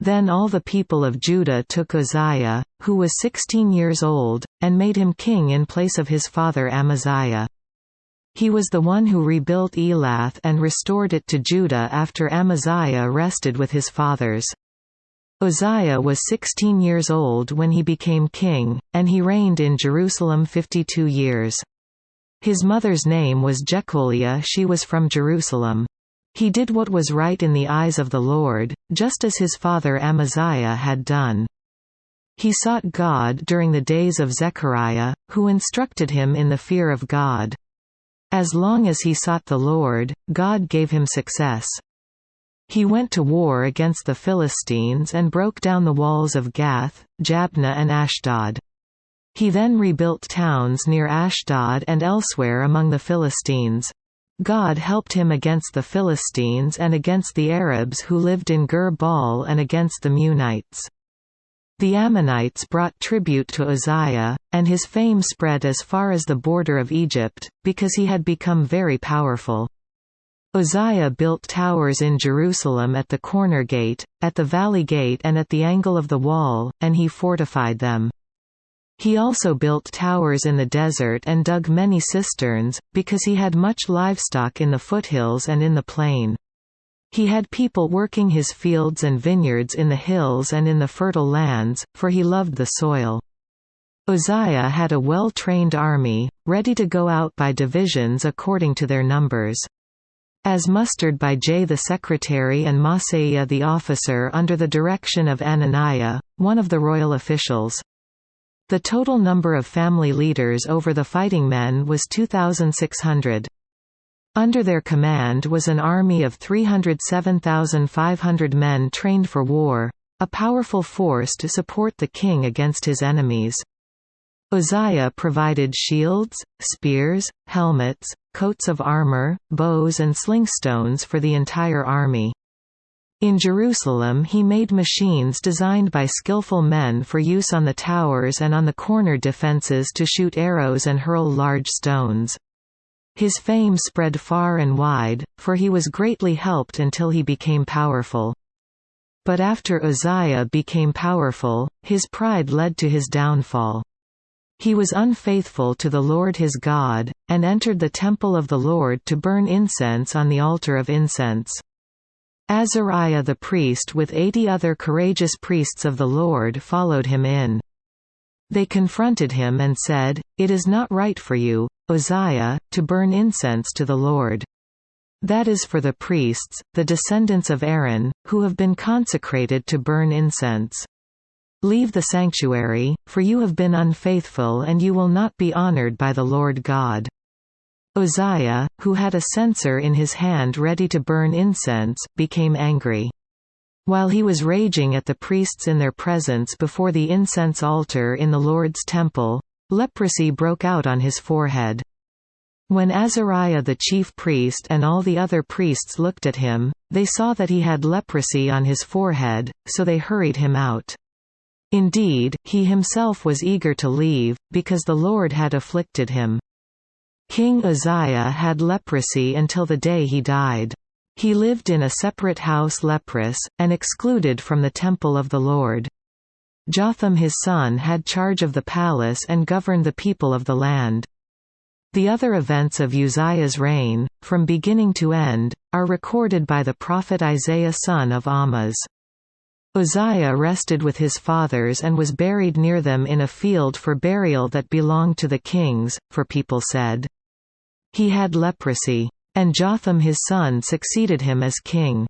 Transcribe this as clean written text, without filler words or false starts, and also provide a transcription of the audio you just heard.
Then all the people of Judah took Uzziah, who was 16 years old, and made him king in place of his father Amaziah. He was the one who rebuilt Elath and restored it to Judah after Amaziah rested with his fathers. Uzziah was 16 years old when he became king, and he reigned in Jerusalem 52 years. His mother's name was Jecholiah, she was from Jerusalem. He did what was right in the eyes of the Lord, just as his father Amaziah had done. He sought God during the days of Zechariah, who instructed him in the fear of God. As long as he sought the Lord, God gave him success. He went to war against the Philistines and broke down the walls of Gath, Jabneh and Ashdod. He then rebuilt towns near Ashdod and elsewhere among the Philistines. God helped him against the Philistines and against the Arabs who lived in Gur-Baal and against the Meunites. The Ammonites brought tribute to Uzziah, and his fame spread as far as the border of Egypt, because he had become very powerful. Uzziah built towers in Jerusalem at the corner gate, at the valley gate and at the angle of the wall, and he fortified them. He also built towers in the desert and dug many cisterns, because he had much livestock in the foothills and in the plain. He had people working his fields and vineyards in the hills and in the fertile lands, for he loved the soil. Uzziah had a well-trained army, ready to go out by divisions according to their numbers. As mustered by Jay the secretary and Maaseiah the officer under the direction of Ananiah, one of the royal officials. The total number of family leaders over the fighting men was 2,600. Under their command was an army of 307,500 men trained for war, a powerful force to support the king against his enemies. Uzziah provided shields, spears, helmets, coats of armor, bows and slingstones for the entire army. In Jerusalem he made machines designed by skillful men for use on the towers and on the corner defenses to shoot arrows and hurl large stones. His fame spread far and wide, for he was greatly helped until he became powerful. But after Uzziah became powerful, his pride led to his downfall. He was unfaithful to the Lord his God, and entered the temple of the Lord to burn incense on the altar of incense. Azariah the priest with 80 other courageous priests of the Lord followed him in. They confronted him and said, "It is not right for you, Uzziah, to burn incense to the Lord. That is for the priests, the descendants of Aaron, who have been consecrated to burn incense. Leave the sanctuary, for you have been unfaithful and you will not be honored by the Lord God." Uzziah, who had a censer in his hand ready to burn incense, became angry. While he was raging at the priests in their presence before the incense altar in the Lord's temple, leprosy broke out on his forehead. When Azariah the chief priest and all the other priests looked at him, they saw that he had leprosy on his forehead, so they hurried him out. Indeed, he himself was eager to leave, because the Lord had afflicted him. King Uzziah had leprosy until the day he died. He lived in a separate house leprous, and excluded from the temple of the Lord. Jotham his son had charge of the palace and governed the people of the land. The other events of Uzziah's reign, from beginning to end, are recorded by the prophet Isaiah son of Amoz. Uzziah rested with his fathers and was buried near them in a field for burial that belonged to the kings, for people said, "He had leprosy." And Jotham his son succeeded him as king.